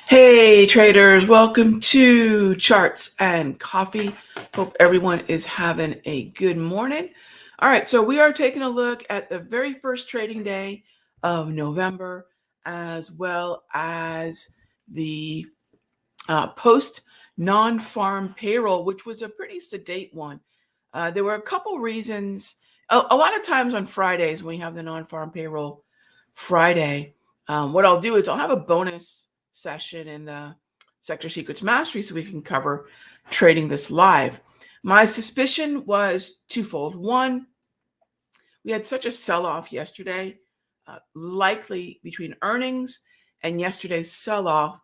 Hey traders, welcome to Charts and Coffee. Hope everyone is having a good morning. All right, so we are taking a look at the very first trading day of November, as well as the post non-farm payroll, which was a pretty sedate one. There were a couple reasons. A lot of times on Fridays when we have the non-farm payroll Friday, what I'll do is I'll have a bonus session in the Sector Secrets Mastery so we can cover trading this live. My suspicion was twofold. One, we had such a sell-off yesterday, likely between earnings and yesterday's sell-off,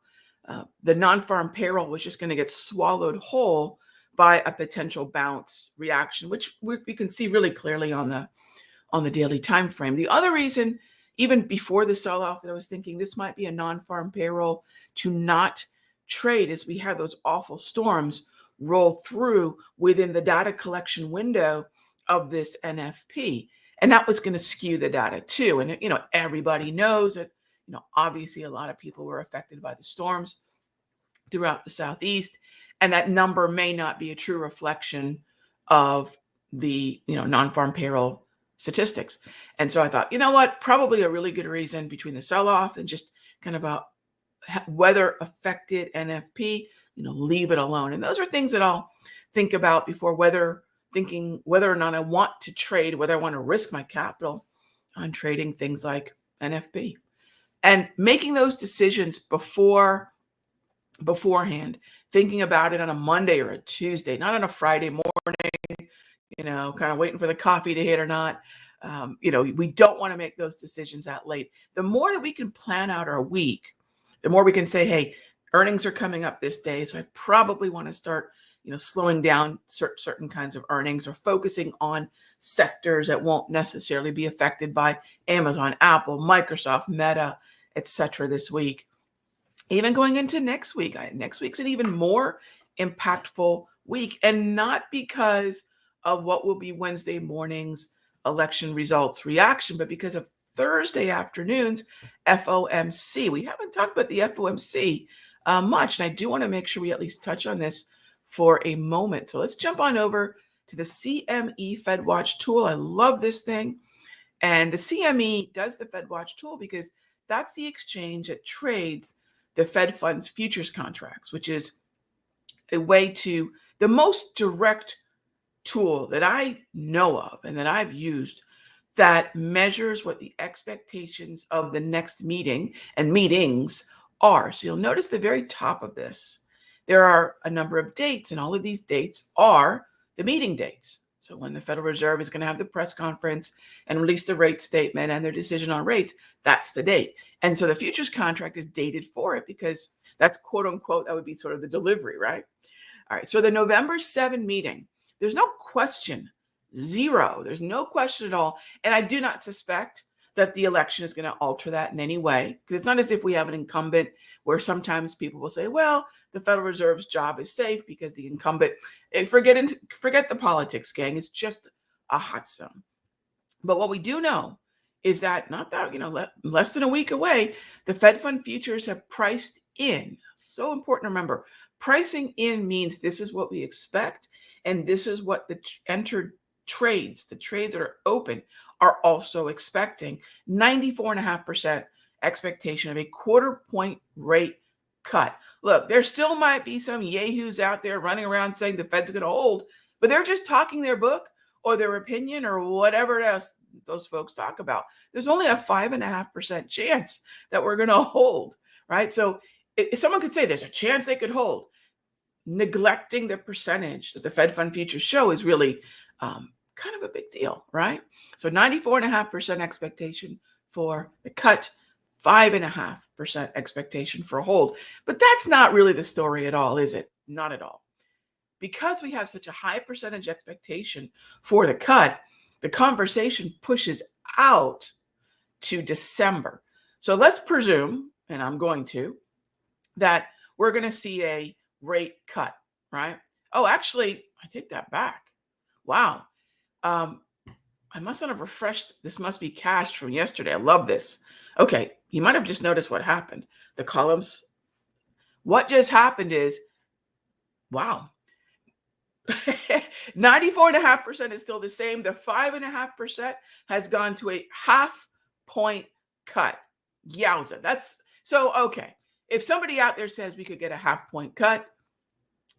the non-farm payroll was just going to get swallowed whole by a potential bounce reaction, which we can see really clearly on the daily time frame. The other reason, even before the sell-off, that I was thinking this might be a non-farm payroll to not trade, is we had those awful storms roll through within the data collection window of this NFP. And that was going to skew the data too. And, everybody knows that, obviously a lot of people were affected by the storms throughout the Southeast. And that number may not be a true reflection of the, non-farm payroll statistics. And so I thought, you know what, probably a really good reason between the sell-off and just kind of a weather affected NFP, leave it alone. And those are things that I'll think about before thinking whether or not I want to trade, whether I want to risk my capital on trading things like NFP. And making those decisions beforehand, thinking about it on a Monday or a Tuesday, not on a Friday morning, kind of waiting for the coffee to hit or not. We don't want to make those decisions that late. The more that we can plan out our week, the more we can say, hey, earnings are coming up this day, so I probably want to start slowing down certain kinds of earnings or focusing on sectors that won't necessarily be affected by Amazon, Apple, Microsoft, Meta, etc. this week. Even going into next week, next week's an even more impactful week, and not because of what will be Wednesday morning's election results reaction, but because of Thursday afternoon's FOMC. We haven't talked about the FOMC much, and I do want to make sure we at least touch on this for a moment. So let's jump on over to the CME FedWatch tool. I love this thing. And the CME does the FedWatch tool because that's the exchange that trades the Fed funds futures contracts, which is the most direct tool that I know of and that I've used that measures what the expectations of the next meeting and meetings are. So you'll notice the very top of this, there are a number of dates, and all of these dates are the meeting dates. So when the Federal Reserve is going to have the press conference and release the rate statement and their decision on rates, that's the date. And so the futures contract is dated for it because that's quote unquote, that would be sort of the delivery, right? All right. So the November 7 meeting, there's no question, zero. There's no question at all. And I do not suspect that the election is going to alter that in any way, because it's not as if we have an incumbent where sometimes people will say, well, the Federal Reserve's job is safe because the incumbent, forget the politics, gang. It's just a hot zone. But what we do know is that less than a week away, the Fed fund futures have priced in. So important to remember, pricing in means this is what we expect. And this is what the entered trades, the trades that are open, are also expecting. 94.5% expectation of a quarter point rate cut. Look, there still might be some yahoos out there running around saying the Fed's going to hold, but they're just talking their book or their opinion or whatever else those folks talk about. There's only a 5.5% chance that we're going to hold, right? So if someone could say there's a chance they could hold, neglecting the percentage that the Fed fund futures show is really kind of a big deal, right? So 94.5% expectation for the cut, 5.5% expectation for a hold. But that's not really the story at all, is it? Not at all. Because we have such a high percentage expectation for the cut, the conversation pushes out to December. So let's presume, and I'm going to, that we're going to see a rate cut, right? Oh, actually, I take that back. Wow. I must not have refreshed. This must be cached from yesterday. I love this. Okay, you might have just noticed what happened. The columns What just happened is, wow, 94.5% is still the same. The 5.5% has gone to a half point cut. Yowza. That's so okay. If somebody out there says we could get a half point cut,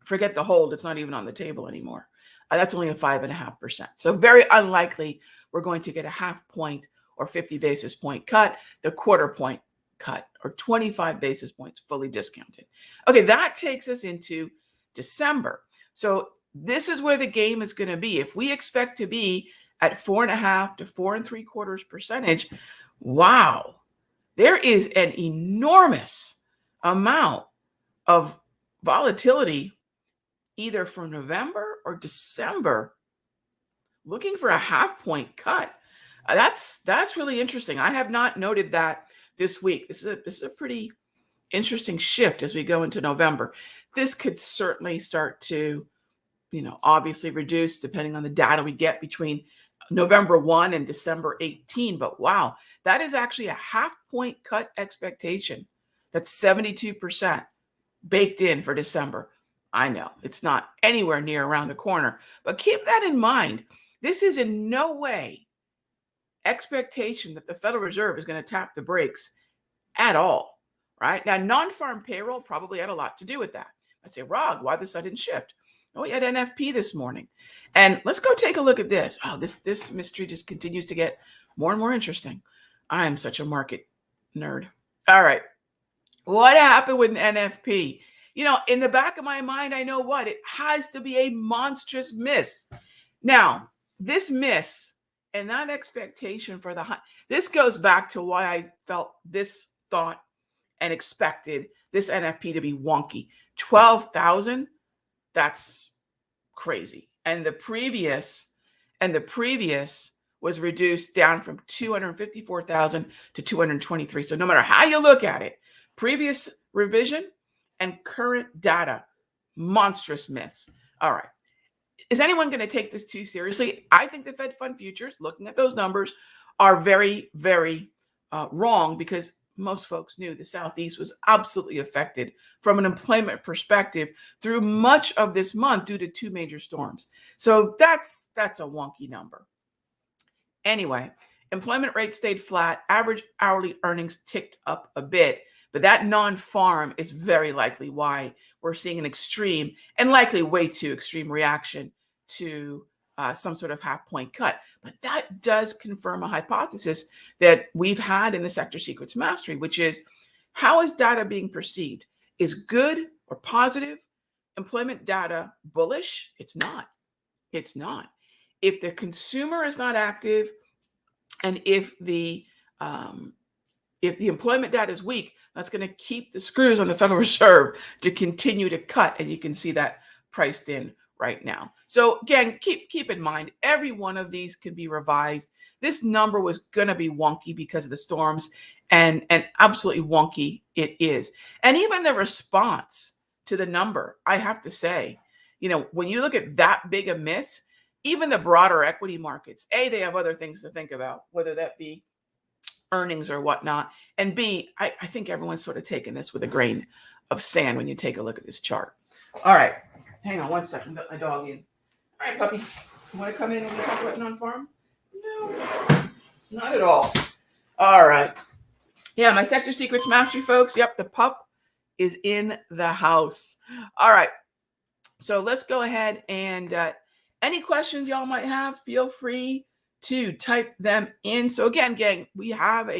forget the hold. It's not even on the table anymore. That's only a 5.5%. So very unlikely we're going to get a half point or 50 basis point cut, the quarter point cut, or 25 basis points fully discounted. Okay, that takes us into December. So this is where the game is going to be. If we expect to be at 4.5 to 4.75%, wow, there is an enormous amount of volatility either for November or December, looking for a half point cut. That's really interesting. I have not noted that this week. This is a pretty interesting shift as we go into November. This could certainly start to, obviously reduce depending on the data we get between November 1 and December 18. But wow, that is actually a half point cut expectation. That's 72% baked in for December. I know it's not anywhere near around the corner, but keep that in mind. This is in no way expectation that the Federal Reserve is going to tap the brakes at all, right? Now, non-farm payroll probably had a lot to do with that. I'd say, Rog, why the sudden shift? Oh, we had NFP this morning. And let's go take a look at this. Oh, this mystery just continues to get more and more interesting. I am such a market nerd. All right. What happened with NFP? In the back of my mind, I know what it has to be a monstrous miss. Now, this miss and that expectation for the high, this goes back to why I felt this thought and expected this NFP to be wonky. 12,000, that's crazy. And the previous was reduced down from 254,000 to 223. So no matter how you look at it, previous revision and current data, monstrous miss. All right. Is anyone going to take this too seriously? I think the Fed fund futures, looking at those numbers, are very, very wrong, because most folks knew the Southeast was absolutely affected from an employment perspective through much of this month due to two major storms. So that's a wonky number. Anyway, employment rate stayed flat. Average hourly earnings ticked up a bit, but that non-farm is very likely why we're seeing an extreme and likely way too extreme reaction to some sort of half point cut. But that does confirm a hypothesis that we've had in the Sector Secrets Mastery, which is, how is data being perceived? Is good or positive employment data bullish? It's not. It's not. If the consumer is not active, and if the employment data is weak, that's going to keep the screws on the Federal Reserve to continue to cut, and you can see that priced in right now. So again, keep in mind, every one of these can be revised. This number was going to be wonky because of the storms, and absolutely wonky it is. And even the response to the number, I have to say, when you look at that big a miss, even the broader equity markets, A, they have other things to think about, whether that be earnings or whatnot. And B, I think everyone's sort of taking this with a grain of sand when you take a look at this chart. All right. Hang on one second. Let my dog in. All right, puppy. You want to come in when we talk about non-farm? No, not at all. All right. Yeah, my Sector Secrets Mastery, folks. Yep, the pup is in the house. All right. So let's go ahead and any questions y'all might have, feel free to type them in. So again, gang, we have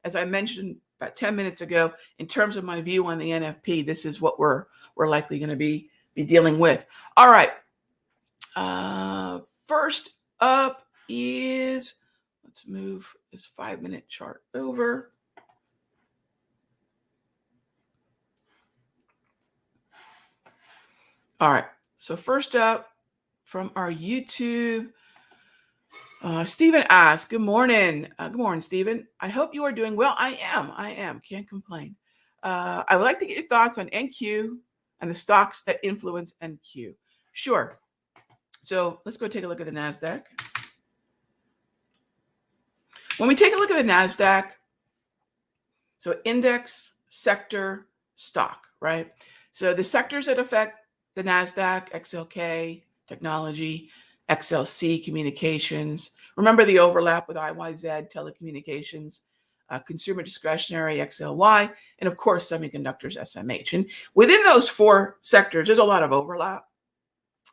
as I mentioned about 10 minutes ago, in terms of my view on the NFP, this is what we're likely going to be dealing with. All right. First up is, let's move this 5-minute chart over. All right. So first up from our YouTube, Stephen asks, good morning. Good morning, Stephen. I hope you are doing well. I am. Can't complain. I would like to get your thoughts on NQ and the stocks that influence NQ. Sure. So let's go take a look at the NASDAQ. When we take a look at the NASDAQ, so index, sector, stock, right? So the sectors that affect the NASDAQ, XLK, technology, XLC, communications. Remember the overlap with IYZ, telecommunications, consumer discretionary, XLY, and of course, semiconductors, SMH. And within those four sectors, there's a lot of overlap.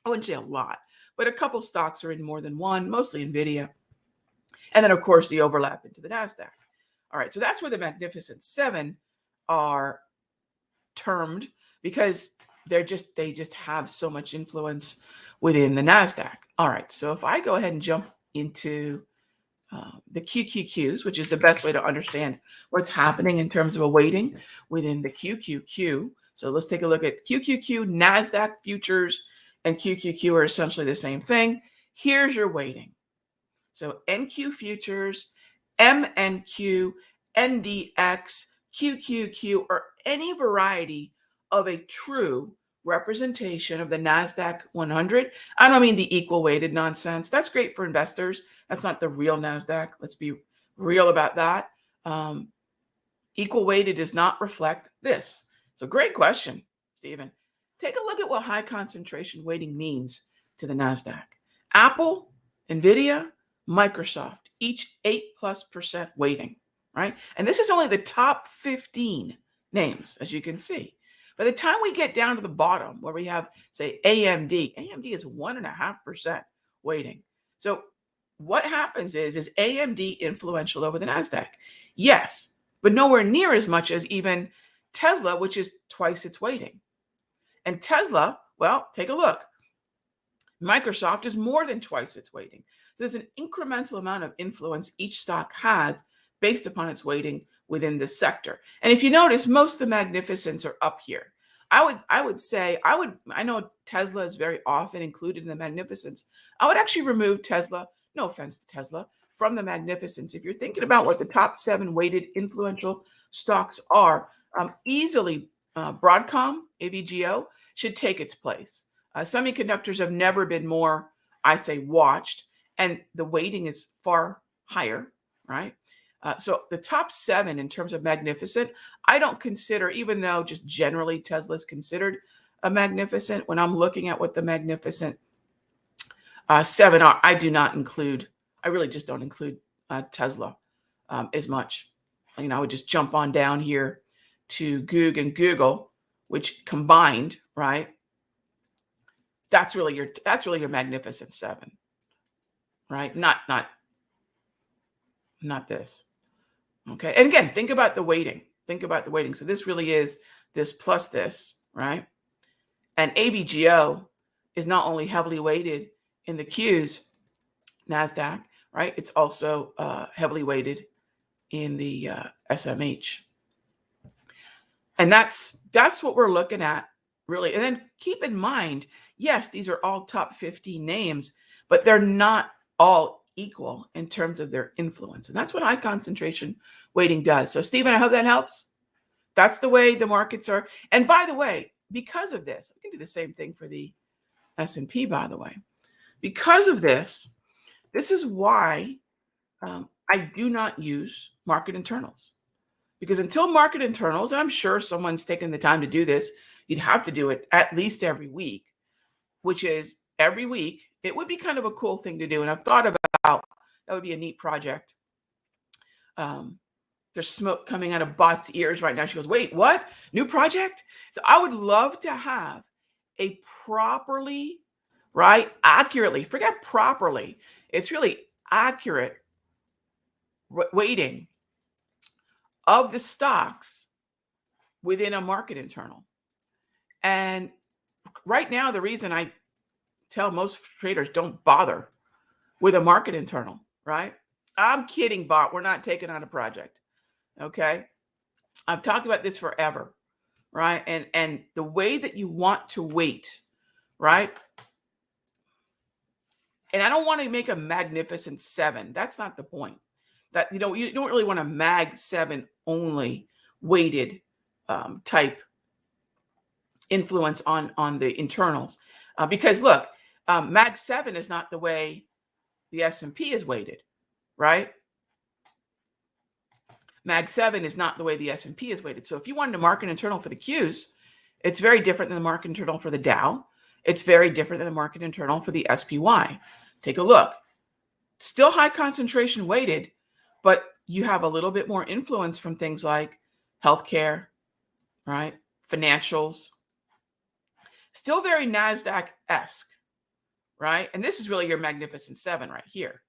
I wouldn't say a lot, but a couple stocks are in more than one, mostly NVIDIA. And then, of course, the overlap into the NASDAQ. All right, so that's where the Magnificent Seven are termed, because they just have so much influence within the NASDAQ. All right, so if I go ahead and jump into the QQQs, which is the best way to understand what's happening in terms of a weighting within the QQQ. So let's take a look at QQQ, NASDAQ futures, and QQQ are essentially the same thing. Here's your weighting. So NQ futures, MNQ, NDX, QQQ, or any variety of a true representation of the NASDAQ 100. I don't mean the equal weighted nonsense. That's great for investors. That's not the real NASDAQ. Let's be real about that. Equal weighted does not reflect this. So great question, Stephen. Take a look at what high concentration weighting means to the NASDAQ. Apple, NVIDIA, Microsoft, each 8+% weighting, right? And this is only the top 15 names, as you can see. By the time we get down to the bottom where we have, say, AMD is 1.5% weighting. So what happens is AMD influential over the NASDAQ? Yes, but nowhere near as much as even Tesla, which is twice its weighting. And Tesla, well, take a look. Microsoft is more than twice its weighting. So there's an incremental amount of influence each stock has based upon its weighting within this sector. And if you notice, most of the magnificents are up here. I know Tesla is very often included in the magnificents. I would actually remove Tesla, no offense to Tesla, from the magnificents. If you're thinking about what the top 7 weighted influential stocks are, easily Broadcom, AVGO, should take its place. Semiconductors have never been more, I say, watched, and the weighting is far higher, right? So the top 7 in terms of magnificent, I don't consider, even though just generally Tesla is considered a magnificent, when I'm looking at what the magnificent 7 are, I really just don't include Tesla as much. I would just jump on down here to Goog and Google, which combined, right? That's really your magnificent 7, right? Not this. Okay. And again, think about the weighting. So this really is this plus this, right? And AVGO is not only heavily weighted in the Qs, NASDAQ, right? It's also heavily weighted in the SMH. And that's what we're looking at, really. And then keep in mind, yes, these are all top 15 names, but they're not all equal in terms of their influence. And that's what high concentration weighting does. So, Stephen, I hope that helps. That's the way the markets are. And by the way, because of this, I can do the same thing for the S&P, by the way. Because of this is why I do not use market internals. Because until market internals, and I'm sure someone's taken the time to do this, you'd have to do it at least every week, which is every week. It would be kind of a cool thing to do. And I've thought about that would be a neat project. There's smoke coming out of Bot's ears right now. She goes, wait, what? New project? So I would love to have a properly, right, accurately, forget properly, it's really accurate weighting of the stocks within a market internal. And right now, the reason I tell most traders don't bother with a market internal, right? I'm kidding, Bot. We're not taking on a project. Okay. I've talked about this forever, right? And the way that you want to weight, right? And I don't want to make a magnificent 7. That's not the point. That you don't really want a mag 7 only weighted type influence on the internals, because look, mag 7 is not the way the S&P is weighted, right? Mag 7 is not the way the S&P is weighted. So if you wanted to market internal for the Qs, It's very different than the market internal for the Dow. It's very different than the market internal for the SPY. Take a look. Still high concentration weighted, but you have a little bit more influence from things like healthcare, right? Financials. Still very NASDAQ-esque, right? And this is really your Magnificent Seven right here.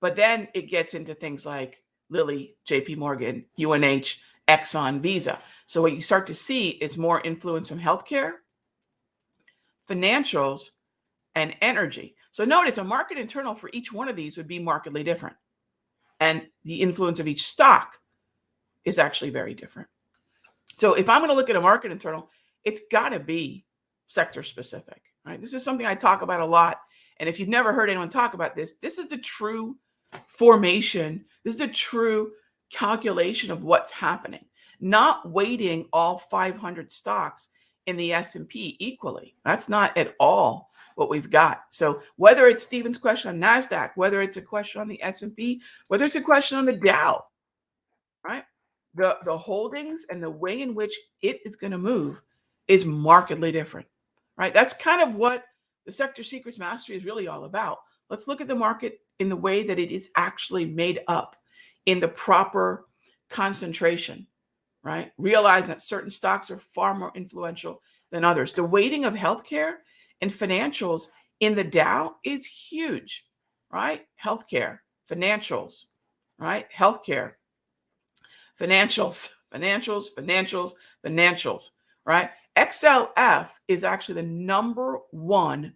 But then it gets into things like Lilly, JP Morgan, UNH, Exxon, Visa. So what you start to see is more influence from healthcare, financials, and energy. So notice a market internal for each one of these would be markedly different. And the influence of each stock is actually very different. So if I'm going to look at a market internal, it's got to be sector specific, right? This is something I talk about a lot. And if you've never heard anyone talk about this, this is the true formation. This is the true calculation of what's happening, not weighting all 500 stocks in the S&P equally. That's not at all what we've got. So whether it's Stephen's question on NASDAQ, whether it's a question on the S&P, whether it's a question on the Dow, right? The holdings and the way in which it is going to move is markedly different, right? That's kind of what the Sector Secrets Mastery is really all about. Let's look at the market in the way that it is actually made up in the proper concentration, right? Realize that certain stocks are far more influential than others. The weighting of healthcare and financials in the Dow is huge, right? Healthcare, financials, right? Healthcare, financials, right? XLF is actually the number one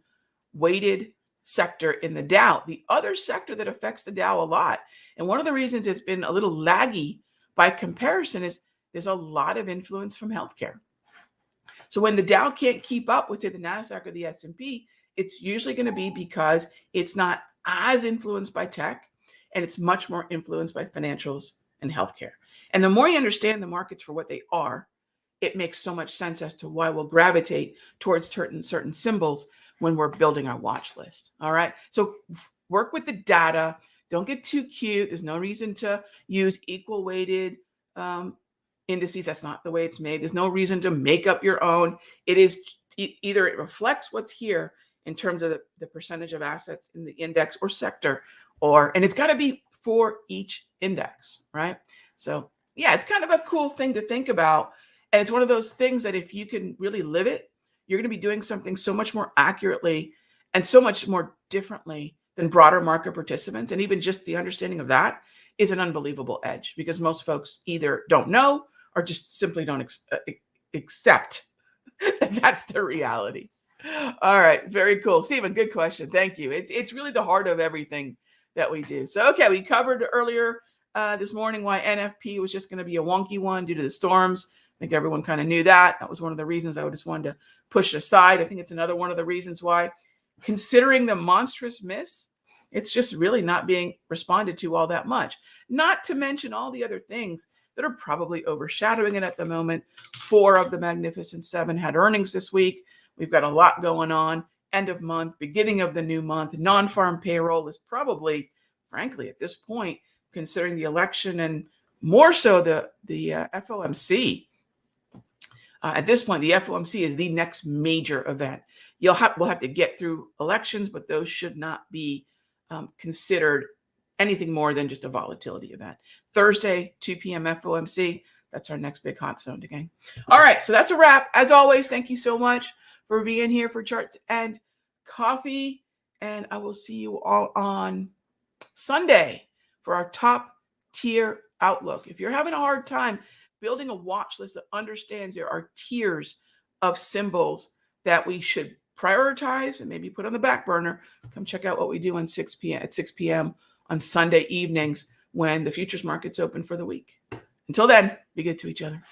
weighted sector in the Dow. The other sector that affects the Dow a lot, and one of the reasons it's been a little laggy by comparison, is there's a lot of influence from healthcare. So when the Dow can't keep up with, say, the NASDAQ or the S&P, it's usually going to be because it's not as influenced by tech, and it's much more influenced by financials and healthcare. And the more you understand the markets for what they are, it makes so much sense as to why we'll gravitate towards certain symbols when we're building our watch list. All right. So work with the data. Don't get too cute. There's no reason to use equal weighted indices. That's not the way it's made. There's no reason to make up your own. It is either it reflects what's here in terms of the percentage of assets in the index or sector, and it's got to be for each index, right? So yeah, it's kind of a cool thing to think about. And it's one of those things that if you can really live it, you're going to be doing something so much more accurately and so much more differently than broader market participants. And even just the understanding of that is an unbelievable edge, because most folks either don't know or just simply don't accept that that's the reality. All right. Very cool. Stephen, good question. Thank you. It's really the heart of everything that we do. So, okay, we covered earlier this morning why NFP was just going to be a wonky one due to the storms. I think everyone kind of knew that. That was one of the reasons I just wanted to push it aside. I think it's another one of the reasons why, considering the monstrous miss, it's just really not being responded to all that much. Not to mention all the other things that are probably overshadowing it at the moment. 4 of the Magnificent Seven had earnings this week. We've got a lot going on. End of month, beginning of the new month. Non-farm payroll is probably, frankly, at this point, considering the election and more so the FOMC. At this point, the FOMC is the next major event. We'll have to get through elections, but those should not be considered anything more than just a volatility event. Thursday, 2 p.m. FOMC. That's our next big hot zone again. All right, so that's a wrap. As always, thank you so much for being here for Charts and Coffee. And I will see you all on Sunday for our top tier outlook. If you're having a hard time building a watch list that understands there are tiers of symbols that we should prioritize and maybe put on the back burner, come check out what we do on 6 p.m. on Sunday evenings when the futures market's open for the week. Until then, be good to each other.